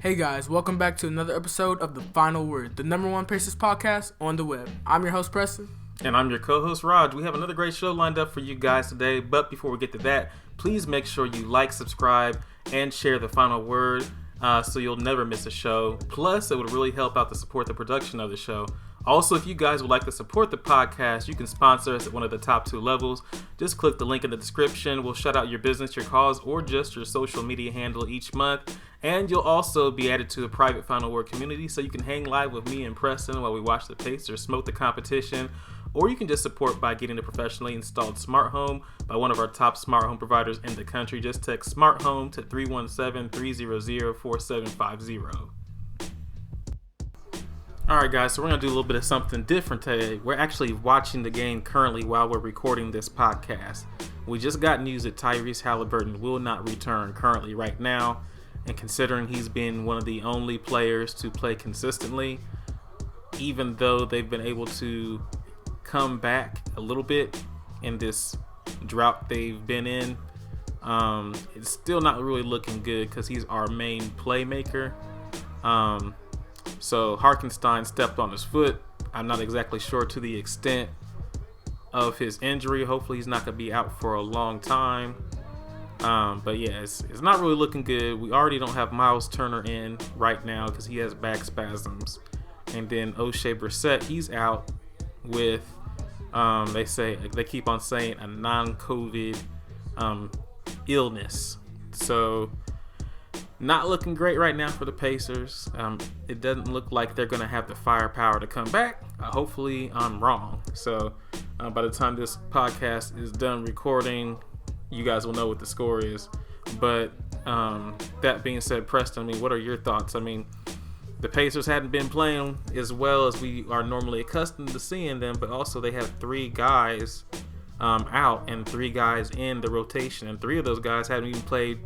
Hey guys, welcome back to another episode of The Final Word, the number one Pacers podcast on the web. I'm your host, Preston. And I'm your co-host, Rahj. We have another great show lined up for you guys today, but before we get to that, please make sure you like, subscribe, and share The Final Word so you'll never miss a show. Plus, it would really help out to support the production of the show. Also, if you guys would like to support the podcast, you can sponsor us at one of the top two levels. Just click the link in the description. We'll shout out your business, your cause, or just your social media handle each month. And you'll also be added to a private Final Word community so you can hang live with me and Preston while we watch the Pacers smoke the competition. Or you can just support by getting a professionally installed smart home by one of our top smart home providers in the country. Just text smart home to 317-300-4750. Alright guys, so we're going to do a little bit of something different today. We're actually watching the game currently while we're recording this podcast. We just got news that Tyrese Halliburton will not return currently right now. And considering he's been one of the only players to play consistently, even though they've been able to come back a little bit in this drought they've been in, it's still not really looking good because he's our main playmaker. So Hartenstein stepped on his foot. I'm not exactly sure to the extent of his injury. Hopefully he's not going to be out for a long time. But yeah, it's not really looking good. We already don't have Miles Turner in right now because he has back spasms. And then O'Shea Brissett, he's out with, they keep on saying a non-COVID illness. So not looking great right now for the Pacers. It doesn't look like they're going to have the firepower to come back. Hopefully I'm wrong. So by the time this podcast is done recording, you guys will know what the score is. But that being said, Preston, what are your thoughts? The Pacers hadn't been playing as well as we are normally accustomed to seeing them, but also they have three guys out and three guys in the rotation, and three of those guys haven't even played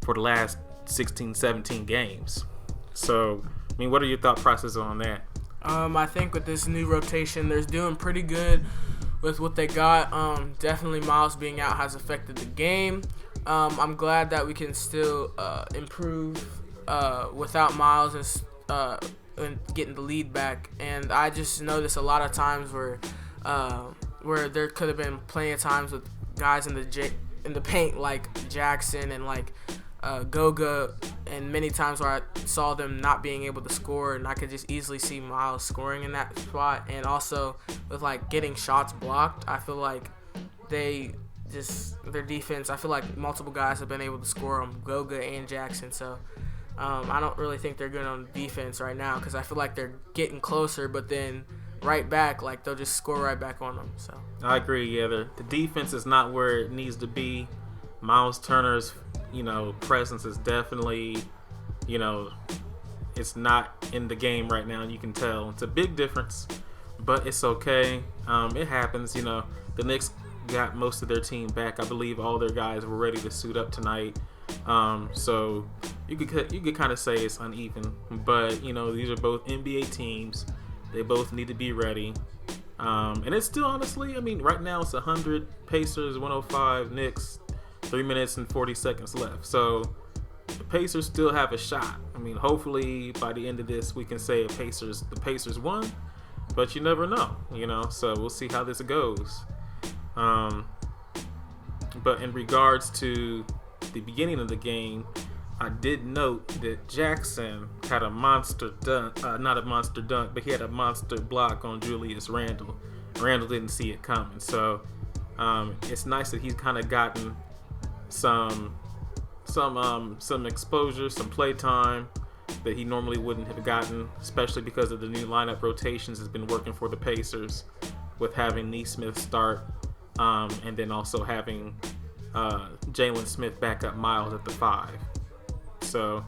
for the last 16, 17 games. So, what are your thought processes on that? I think with this new rotation, they're doing pretty good with what they got. Definitely Miles being out has affected the game. I'm glad that we can still improve without Miles and getting the lead back. And I just noticed a lot of times where there could have been plenty of times with guys in the paint like Jackson and like Goga, and many times where I saw them not being able to score, and I could just easily see Miles scoring in that spot. And also with like getting shots blocked, I feel like their defense, I feel like multiple guys have been able to score on Goga and Jackson. So I don't really think they're good on defense right now because I feel like they're getting closer, but then right back, like they'll just score right back on them. So I agree. Yeah, the defense is not where it needs to be. Miles Turner's presence is definitely, it's not in the game right now. You can tell it's a big difference, but it's okay. It happens. The Knicks got most of their team back. I believe all their guys were ready to suit up tonight. So you could kind of say it's uneven, but these are both NBA teams. They both need to be ready. And it's still honestly, right now it's 100 Pacers, 105 Knicks. 3 minutes and 40 seconds left. So the Pacers still have a shot. Hopefully by the end of this we can say the Pacers won, but you never know, so we'll see how this goes. But in regards to the beginning of the game, I did note that Jackson had a monster dunk, not a monster dunk, but he had a monster block on Julius Randle. Randle didn't see it coming. So it's nice that he's kind of gotten some exposure, some play time that he normally wouldn't have gotten, especially because of the new lineup rotations has been working for the Pacers with having Nesmith start and then also having Jalen Smith back up Miles at the 5. So,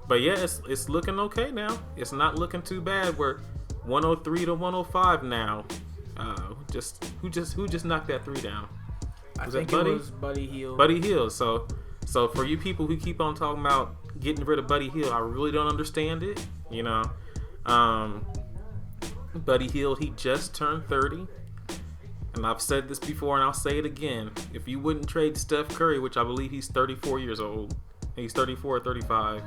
but yeah, it's looking okay now. It's not looking too bad. We're 103 to 105 now. Who just knocked that 3 down? I think it was Buddy Hield. Buddy Hield. So for you people who keep on talking about getting rid of Buddy Hield, I really don't understand it. Buddy Hield, he just turned 30. And I've said this before and I'll say it again. If you wouldn't trade Steph Curry, which I believe he's 34 years old. He's 34 or 35.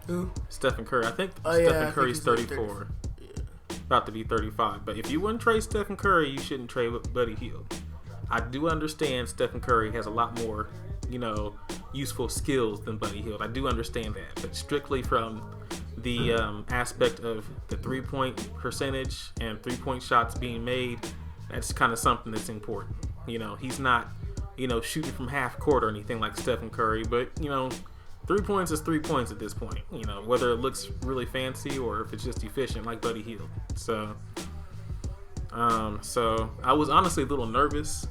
Who? Stephen Curry. I think Oh, yeah, Stephen I Curry's think he's 34. Yeah. About to be 35. But if you wouldn't trade Stephen Curry, you shouldn't trade Buddy Hield. I do understand Stephen Curry has a lot more, useful skills than Buddy Hield. I do understand that. But strictly from the aspect of the 3-point percentage and 3-point shots being made, that's kind of something that's important. He's not, shooting from half court or anything like Stephen Curry, but, 3 points is 3 points at this point, whether it looks really fancy or if it's just efficient like Buddy Hield. So I was honestly a little nervous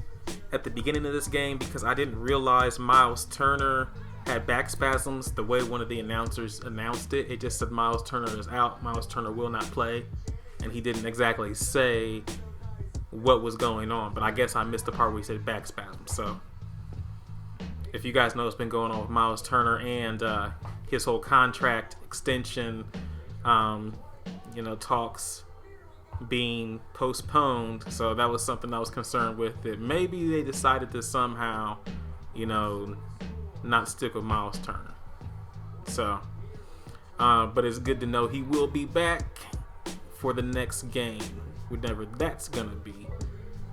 at the beginning of this game because I didn't realize Miles Turner had back spasms the way one of the announcers announced it. It just said Miles Turner is out. Miles Turner will not play. And he didn't exactly say what was going on. But I guess I missed the part where he said back spasms. So if you guys know what's been going on with Miles Turner and his whole contract extension, talks being postponed. So that was something I was concerned with, that maybe they decided to somehow, not stick with Miles Turner. So, but it's good to know he will be back for the next game, whenever that's going to be.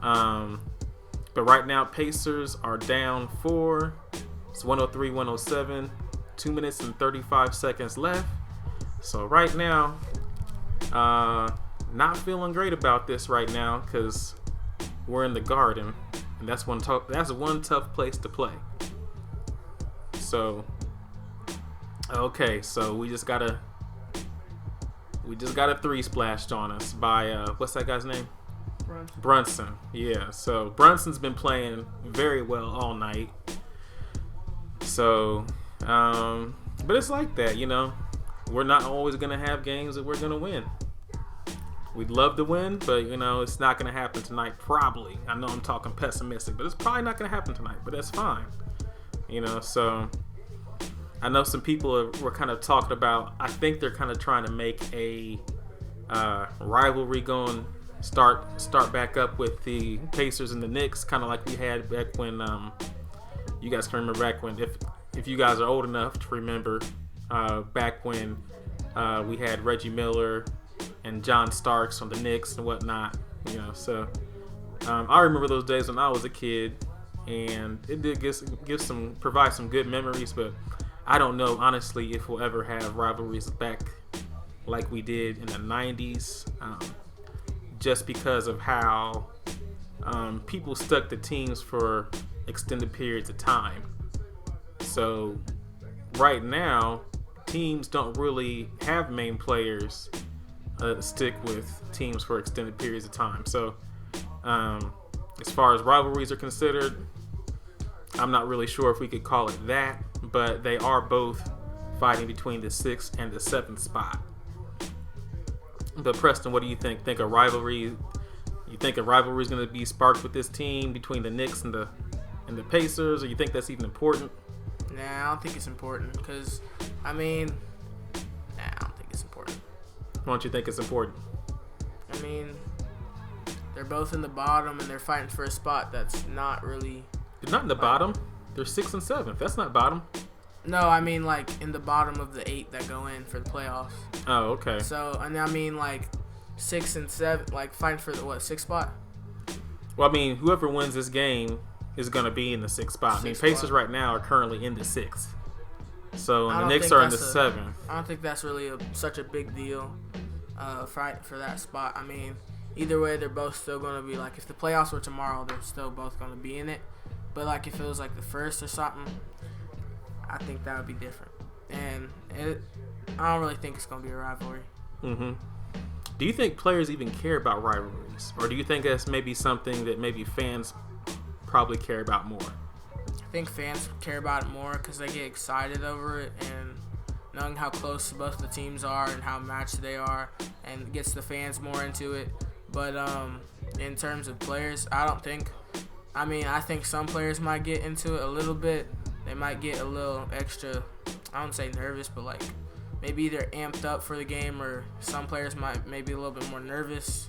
But right now, Pacers are down 4. It's 103-107. 2 minutes and 35 seconds left. So right now, not feeling great about this right now because we're in the Garden, and that's one tough place to play. So, okay, so we just got a 3 splashed on us by what's that guy's name? Brunson. Yeah, so Brunson's been playing very well all night. So, but it's like that, We're not always gonna have games that we're gonna win. We'd love to win, but it's not gonna happen tonight. Probably. I know I'm talking pessimistic, but it's probably not gonna happen tonight. But that's fine. So I know some people were kind of talking about. I think they're kind of trying to make a rivalry going. Start back up with the Pacers and the Knicks, kind of like we had back when you guys can remember back when, if you guys are old enough to remember, back when we had Reggie Miller and John Starks on the Knicks and whatnot, So I remember those days when I was a kid, and it did provide some good memories. But I don't know honestly if we'll ever have rivalries back like we did in the '90s. Just because of how people stuck to teams for extended periods of time. So right now, teams don't really have main players stick with teams for extended periods of time. So as far as rivalries are considered, I'm not really sure if we could call it that, but they are both fighting between the 6th and the 7th spot. But Preston, what do you think? Think a rivalry? You think a rivalry is going to be sparked with this team between the Knicks and the Pacers, or you think that's even important? Nah, I don't think it's important because, I don't think it's important. Why don't you think it's important? They're both in the bottom and they're fighting for a spot that's not really. They're not in the bottom. They're 6th and 7th. That's not bottom. No, like in the bottom of the 8 that go in for the playoffs. Oh, okay. So, and like 6 and 7, like fighting for the 6th spot? Well, whoever wins this game is going to be in the 6th spot. Pacers right now are currently in the 6th. So, the Knicks are in the 7th. I don't think that's really such a big deal fight for that spot. Either way, they're both still going to be, like, if the playoffs were tomorrow, they're still both going to be in it. But, like, if it was, like, the 1st or something, I think that would be different. And I don't really think it's going to be a rivalry. Mm-hmm. Do you think players even care about rivalries? Or do you think that's maybe something that maybe fans probably care about more? I think fans care about it more because they get excited over it, and knowing how close both the teams are and how matched they are, and gets the fans more into it. But in terms of players, I don't think. I think some players might get into it a little bit. They might get a little extra, I don't say nervous, but like maybe they're amped up for the game, or some players might maybe a little bit more nervous.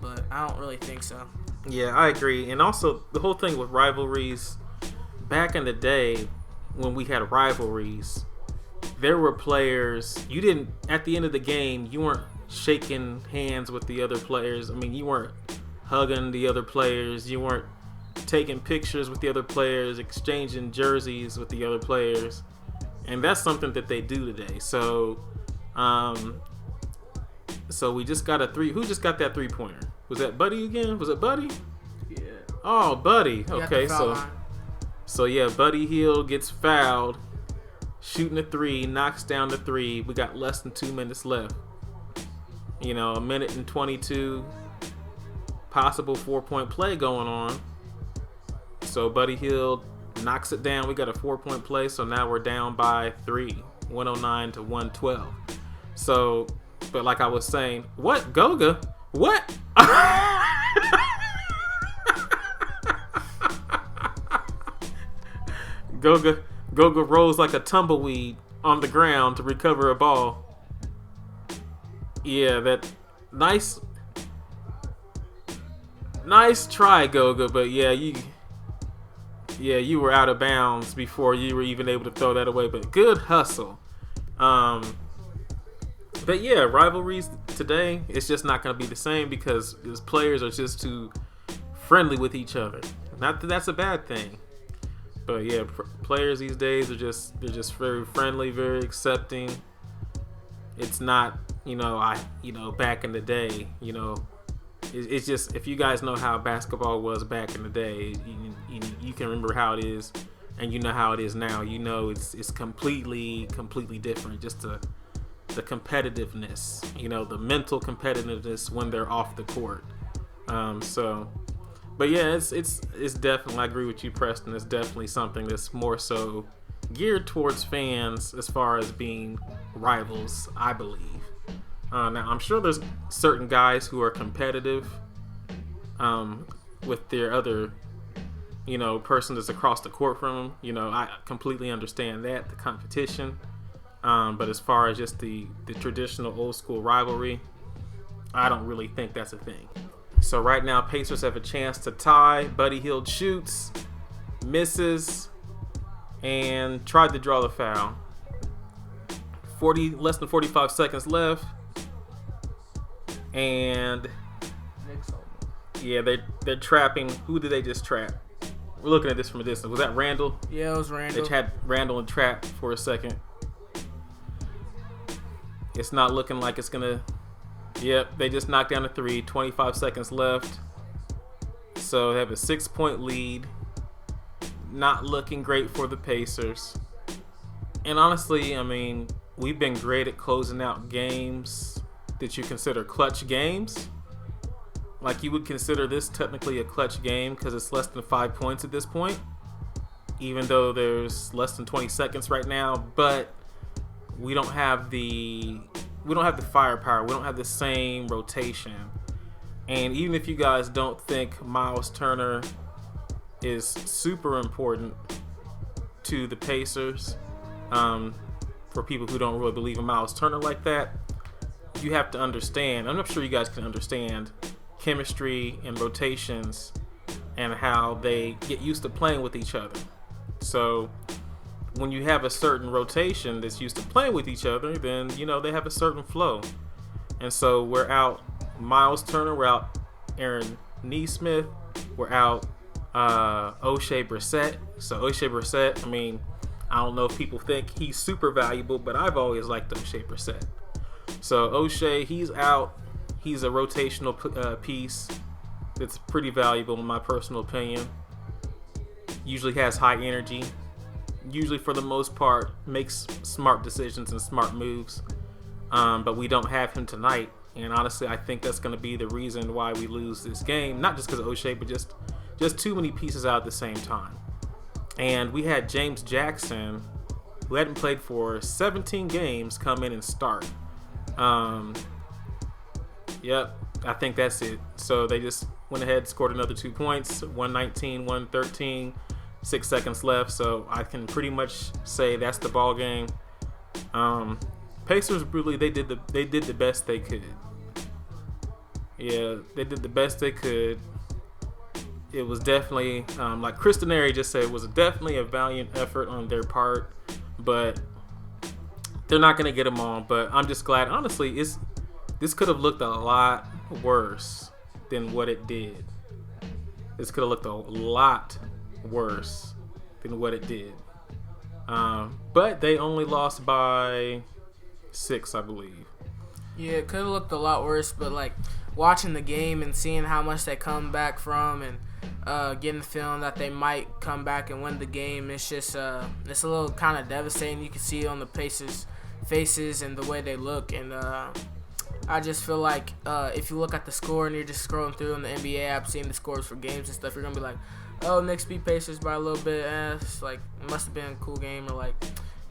But I don't really think so. Yeah, I agree. And also the whole thing with rivalries, back in the day when we had rivalries, there were players you didn't at the end of the game. You weren't shaking hands with the other players. I mean, you weren't hugging the other players. You weren't taking pictures with the other players, exchanging jerseys with the other players, and that's something that they do today. So, so we just got a three. Who just got that 3-pointer? Was that Buddy again? Was it Buddy? Yeah. Oh, Buddy. Okay, so yeah, Buddy Hield gets fouled, shooting a 3, knocks down the 3. We got less than 2 minutes left. You know, 1:22, possible 4-point play going on. So Buddy Hield knocks it down. We got a 4-point play, so now we're down by 3, 109 to 112. So, but like I was saying, what Goga? What? Goga rolls like a tumbleweed on the ground to recover a ball. Yeah, that nice try, Goga, but you were out of bounds before you were even able to throw that away. But good hustle. But yeah, rivalries today, it's just not going to be the same because players are just too friendly with each other. Not that that's a bad thing. But yeah, players these days they're just very friendly, very accepting. It's not, back in the day, it's just, if you guys know how basketball was back in the day, you can remember how it is, and you know how it is now. It's completely different. Just the competitiveness, the mental competitiveness when they're off the court. But yeah, it's definitely, I agree with you, Preston. It's definitely something that's more so geared towards fans as far as being rivals, I believe. Now, I'm sure there's certain guys who are competitive with their other, person that's across the court from them. I completely understand that, the competition. But as far as just the traditional old school rivalry, I don't really think that's a thing. So right now, Pacers have a chance to tie. Buddy Hield shoots, misses, and tried to draw the foul. Less than 45 seconds left. And yeah, they're trapping. Who did they just trap? We're looking at this from a distance. Was that Randall? Yeah, it was Randall. They had Randall and trap for a second. It's not looking like it's gonna. Yep, they just knocked down a 3. 25 seconds left. So they have a 6-point lead. Not looking great for the Pacers. And honestly, I mean, we've been great at closing out games that you consider clutch games. Like, you would consider this technically a clutch game because it's less than 5 points at this point. Even though there's less than 20 seconds right now. But we don't have the firepower. We don't have the same rotation. And even if you guys don't think Miles Turner is super important to the Pacers, for people who don't really believe in Miles Turner like that, you have to understand, I'm not sure you guys can understand chemistry and rotations and how they get used to playing with each other. So when you have a certain rotation that's used to playing with each other, then, they have a certain flow. And so we're out Miles Turner, we're out Aaron Nesmith, we're out O'Shea Brissett. So O'Shea Brissett, I mean, I don't know if people think he's super valuable, but I've always liked O'Shea Brissett. So O'Shea, he's out. He's a rotational piece that's pretty valuable in my personal opinion. Usually has high energy. Usually, for the most part, makes smart decisions and smart moves. But we don't have him tonight. And honestly, I think that's going to be the reason why we lose this game. Not just because of O'Shea, but just too many pieces out at the same time. And we had James Jackson, who hadn't played for 17 games, come in and start. Yep, I think that's it. So they just went ahead, scored another 2 points, 119, 113. 6 seconds left, so I can pretty much say that's the ball game. Pacers really they did the best they could. Yeah, they did the best they could. It was definitely like Kristinari just said, it was definitely a valiant effort on their part, but they're not gonna get them all. But I'm just glad. Honestly, this could have looked a lot worse than what it did. This could have looked a lot worse than what it did. But they only lost by 6, I believe. Yeah, it could have looked a lot worse, but like watching the game and seeing how much they come back from, and getting the feeling that they might come back and win the game, it's just it's a little kind of devastating. You can see it on the Pacers' faces and the way they look, and I just feel like if you look at the score and you're just scrolling through in the NBA app, seeing the scores for games and stuff, you're gonna be like, oh, Knicks beat Pacers by a little bit. It's like, it must have been a cool game, or like.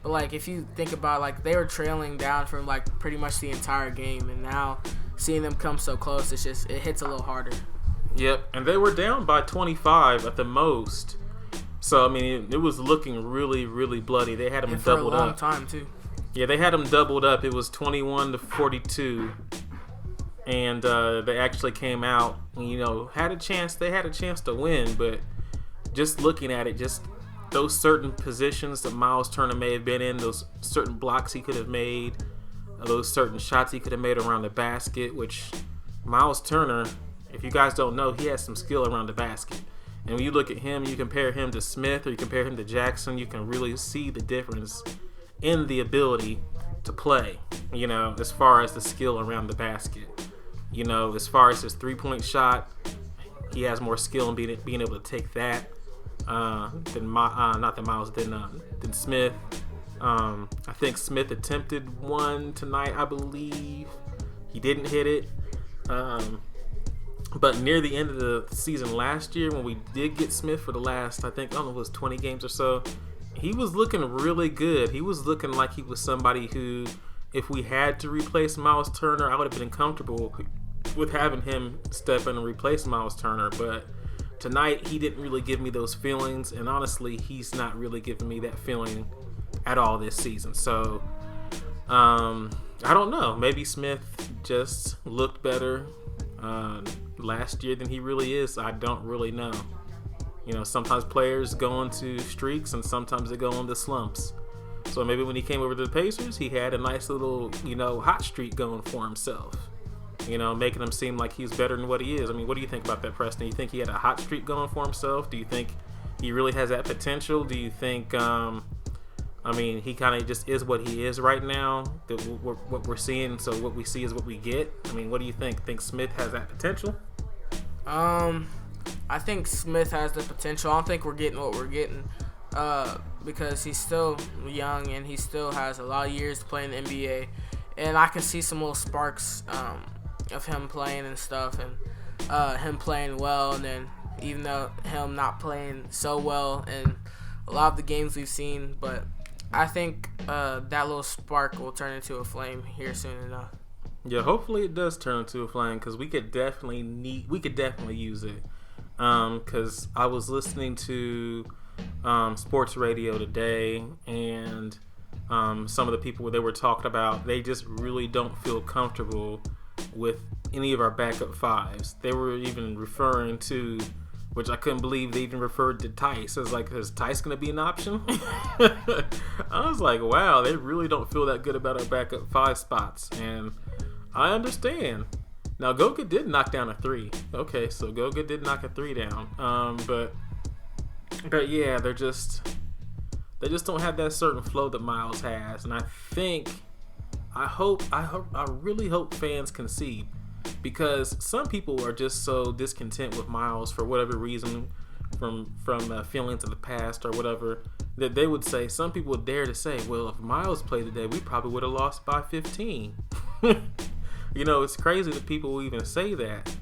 But like, if you think about, like, they were trailing down from like pretty much the entire game, and now seeing them come so close, it hits a little harder. Yep, and they were down by 25 at the most. So I mean, it was looking really, really bloody. They had them and doubled for a long up. time too. Yeah, they had them doubled up. It was 21-42, and they actually came out and, had a chance. They had a chance to win, but just looking at it, just those certain positions that Miles Turner may have been in, those certain blocks he could have made, those certain shots he could have made around the basket, which Miles Turner, if you guys don't know, he has some skill around the basket. And when you look at him, you compare him to Smith or you compare him to Jackson, you can really see the difference in the ability to play, as far as the skill around the basket. As far as his three-point shot, he has more skill in being able to take that than Smith. I think Smith attempted one tonight, I believe. He didn't hit it. But near the end of the season last year, when we did get Smith for the last, I don't know, it was 20 games or so, he was looking really good. He was looking like he was somebody who, if we had to replace Miles Turner, I would have been comfortable with having him step in and replace Miles Turner. But tonight, he didn't really give me those feelings, and honestly, he's not really giving me that feeling at all this season. So, I don't know. Maybe Smith just looked better last year than he really is. I don't really know. Sometimes players go into streaks and sometimes they go into slumps. So maybe when he came over to the Pacers, he had a nice little, hot streak going for himself. Making him seem like he's better than what he is. I mean, what do you think about that, Preston? You think he had a hot streak going for himself? Do you think he really has that potential? Do you think, he kind of just is what he is right now? What we're seeing, so what we see is what we get? I mean, what do you think? Think Smith has that potential? I think Smith has the potential. I don't think we're getting what we're getting because he's still young and he still has a lot of years to play in the NBA. And I can see some little sparks of him playing and stuff, and him playing well, and then even though him not playing so well in a lot of the games we've seen. But I think that little spark will turn into a flame here soon enough. Yeah, hopefully it does turn into a flame, because we could definitely use it. Because I was listening to sports radio today, and some of the people they were talking about, they just really don't feel comfortable with any of our backup fives. They were even referring to, which I couldn't believe they even referred to Tice. I was like, is Tice going to be an option? I was like, wow, they really don't feel that good about our backup five spots. And I understand. Now, Goga did knock down a 3. Okay, so Goga did knock a 3 down. But yeah, they just don't have that certain flow that Miles has. And I really hope fans can see, because some people are just so discontent with Miles for whatever reason, from feelings of the past or whatever, that they would say, some people would dare to say, well, if Miles played today, we probably would have lost by 15. It's crazy that people will even say that.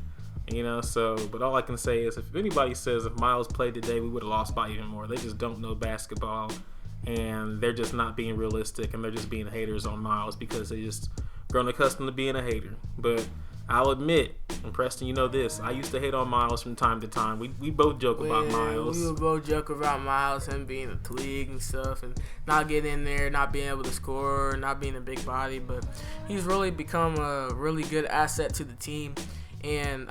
But all I can say is, if anybody says if Miles played today, we would have lost by even more. They just don't know basketball, and they're just not being realistic, and they're just being haters on Miles because they just grown accustomed to being a hater. But I'll admit, and Preston, this, I used to hate on Miles from time to time. We both joke about Miles. We would both joke about Miles, him being a twig and stuff, and not getting in there, not being able to score, not being a big body. But he's really become a really good asset to the team. And,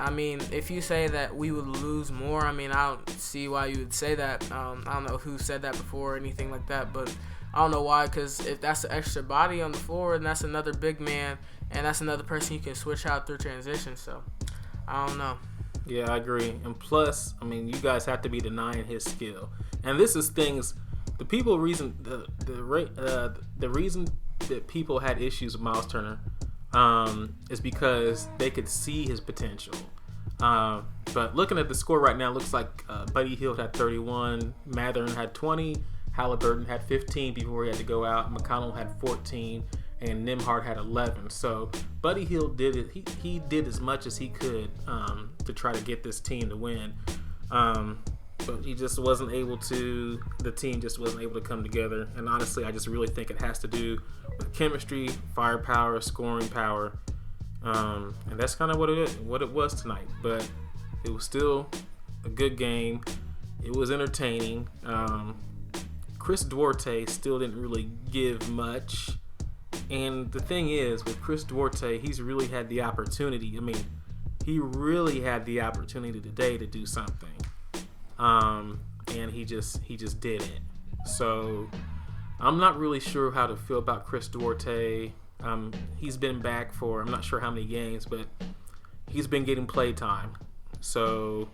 if you say that we would lose more, I don't see why you would say that. I don't know who said that before or anything like that, but I don't know why, because if that's an extra body on the floor, and that's another big man, and that's another person you can switch out through transition. So, I don't know. Yeah, I agree. And plus, I mean, you guys have to be denying his skill. And this is things. The reason that people had issues with Miles Turner is because they could see his potential. But looking at the score right now, it looks like Buddy Hield had 31, Mathurin had 20, Halliburton had 15 before he had to go out, McConnell had 14, and Nembhard had 11. So Buddy Hield did it. He did as much as he could to try to get this team to win. But he just wasn't able to. The team just wasn't able to come together. And honestly, I just really think it has to do with chemistry, firepower, scoring power. And that's kind of what it was tonight. But it was still a good game. It was entertaining. Chris Duarte still didn't really give much. And the thing is, with Chris Duarte, he's really had the opportunity. I mean, he really had the opportunity today to do something. And he just didn't. So I'm not really sure how to feel about Chris Duarte. He's been back for I'm not sure how many games, but he's been getting play time. So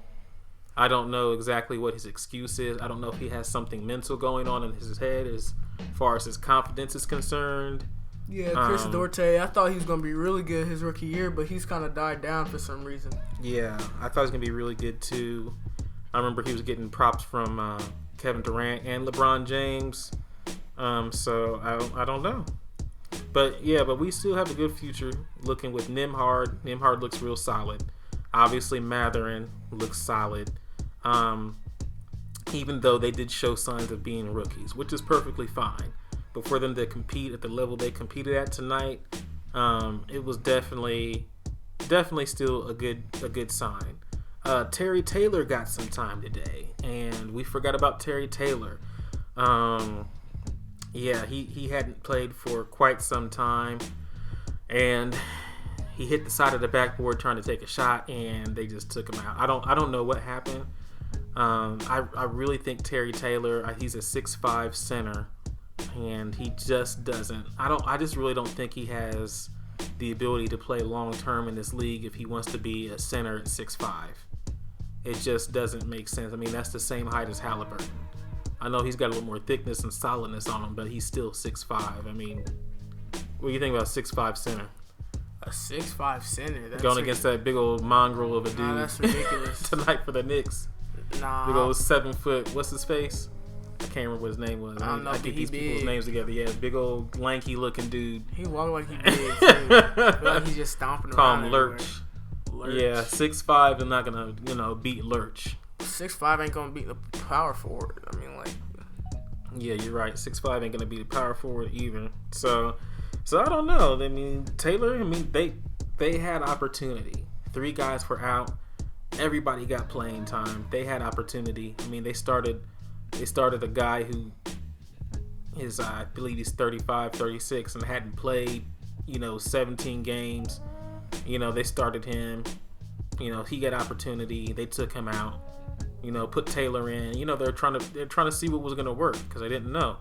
I don't know exactly what his excuse is. I don't know if he has something mental going on in his head as far as his confidence is concerned. Yeah, Chris Duarte, I thought he was going to be really good his rookie year, but he's kind of died down for some reason. Yeah, I thought he was going to be really good too. I remember he was getting props from Kevin Durant and LeBron James. So I don't know. But we still have a good future looking with Nembhard. Nembhard looks real solid. Obviously, Mathurin looks solid. Even though they did show signs of being rookies, which is perfectly fine. But for them to compete at the level they competed at tonight, it was definitely still a good sign. Terry Taylor got some time today, and we forgot about Terry Taylor. He hadn't played for quite some time, and he hit the side of the backboard trying to take a shot, and they just took him out. I don't know what happened. I really think Terry Taylor, he's a 6'5" center, and he just doesn't. I just really don't think he has the ability to play long term in this league if he wants to be a center at 6'5". It just doesn't make sense. I mean, that's the same height as Halliburton. I know he's got a little more thickness and solidness on him, but he's still 6'5". I mean, what do you think about 6'5" center? A 6'5" center? That's going against that big old mongrel of a dude. Nah, that's ridiculous. Tonight for the Knicks. Nah. Big old 7 foot. What's his face? I can't remember what his name was. I don't know. I get these people's names together. Yeah, big old lanky looking dude. He walked like he did too. I feel like he's just stomping around. Call him Lurch. Lurch. Yeah, 6'5" is not gonna beat Lurch. 6'5" ain't gonna beat the power forward. I mean, like. Yeah, you're right. 6'5" ain't gonna beat the power forward either. So I don't know. I mean, Taylor. I mean, they had opportunity. 3 guys were out. Everybody got playing time. They had opportunity. I mean, they started a guy who is, I believe he's 35, 36 and hadn't played, 17 games. They started him. He got opportunity. They took him out. Put Taylor in. They're trying to see what was going to work because they didn't know.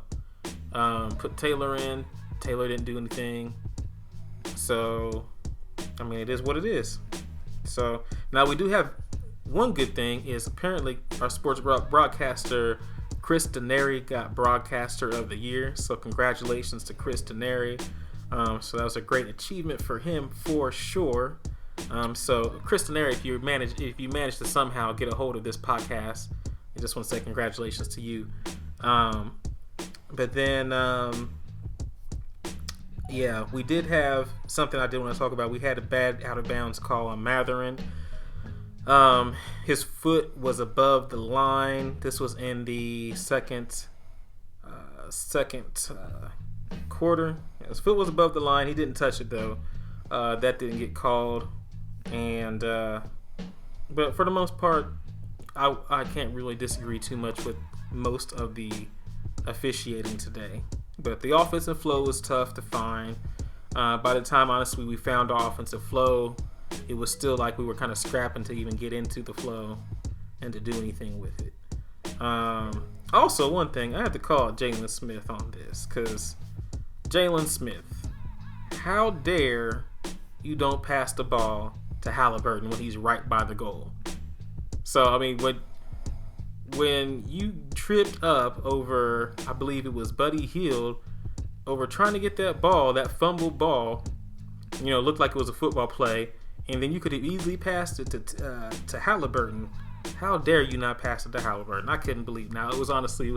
Put Taylor in. Taylor didn't do anything. So, I mean, it is what it is. So, now we do have one good thing is apparently our sports broadcaster Chris Denary got Broadcaster of the Year. So, congratulations to Chris Denary. So, that was a great achievement for him for sure. So, Chris Denary, if you manage to somehow get a hold of this podcast, I just want to say congratulations to you. But then, we did have something I did want to talk about. We had a bad out of bounds call on Mathurin. His foot was above the line. This was in the second quarter. His foot was above the line. He didn't touch it though. That didn't get called. And but for the most part, I can't really disagree too much with most of the officiating today. But the offensive flow was tough to find. By the time, honestly, we found the offensive flow, it was still like we were kind of scrapping to even get into the flow and to do anything with it. Also, one thing, I had to call Jalen Smith on this, because Jalen Smith, how dare you don't pass the ball to Halliburton when he's right by the goal? So, I mean, when you tripped up over, I believe it was Buddy Hield, over trying to get that ball, that fumbled ball, looked like it was a football play, and then you could have easily passed it to Halliburton. How dare you not pass it to Halliburton? I couldn't believe. Now, it was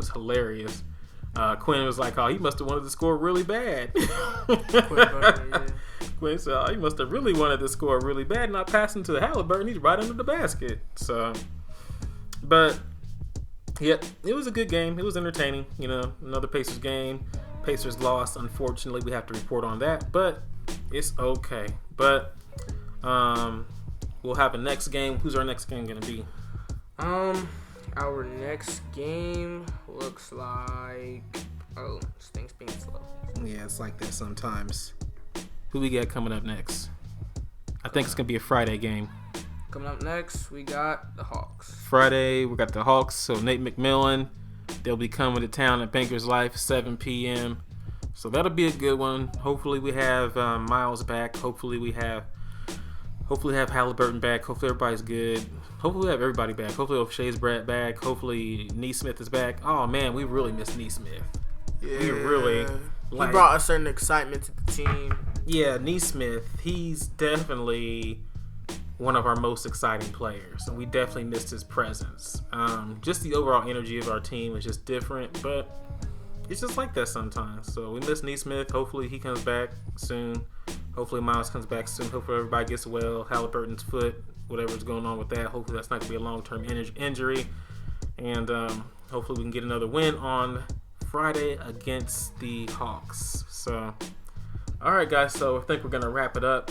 hilarious. Quinn was like, oh, he must have wanted to score really bad. Quinn said, oh, he must have really wanted to score really bad, not passing to Halliburton. He's right under the basket. So, but, yeah, it was a good game. It was entertaining. Another Pacers game. Pacers lost. Unfortunately, we have to report on that, but it's okay. But we'll have a next game. Who's our next game going to be? Our next game looks like... Oh, this thing's being slow. Yeah, it's like that sometimes. Who we got coming up next? I think it's going to be a Friday game. Coming up next, we got the Hawks. Friday, we got the Hawks. So Nate McMillan, they'll be coming to town at Bankers Life, 7 p.m. So that'll be a good one. Hopefully we have Miles back. Hopefully we have Halliburton back. Hopefully everybody's good. Hopefully we have everybody back. Hopefully O'Shea's back. Hopefully Neesmith is back. Oh man, we really miss Neesmith. Yeah, we really he brought a certain excitement to the team. Yeah, Neesmith, he's definitely one of our most exciting players, and we definitely missed his presence. Just the overall energy of our team is just different, but it's just like that sometimes. So we miss Neesmith. Hopefully he comes back soon. Hopefully Miles comes back soon. Hopefully everybody gets well. Halliburton's foot, whatever's going on with that. Hopefully that's not going to be a long-term injury. And hopefully we can get another win on Friday against the Hawks. So, all right, guys. So I think we're going to wrap it up.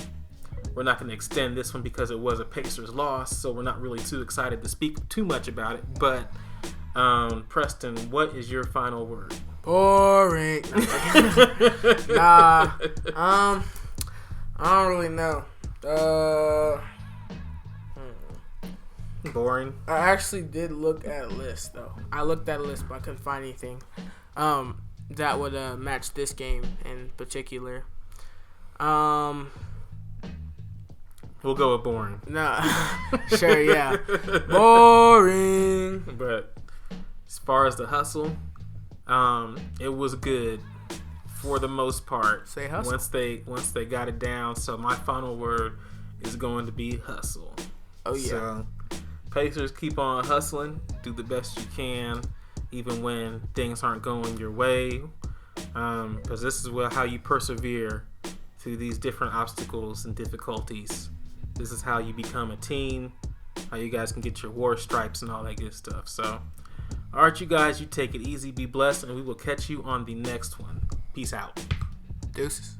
We're not going to extend this one because it was a Pacers loss. So we're not really too excited to speak too much about it. But, Preston, what is your final word? Boring. Nah. I don't really know. Boring. I actually did look at a list, though. I looked at a list, but I couldn't find anything that would match this game in particular. We'll go with boring. No. Sure, yeah. Boring. But as far as the hustle, it was good for the most part. Say hustle. Once they got it down. So my final word is going to be hustle. Oh yeah. So Pacers, keep on hustling. Do the best you can, even when things aren't going your way. Because this is how you persevere through these different obstacles and difficulties. This is how you become a team. How you guys can get your war stripes and all that good stuff. So, all right, you guys, you take it easy, be blessed, and we will catch you on the next one. Peace out. Deuces.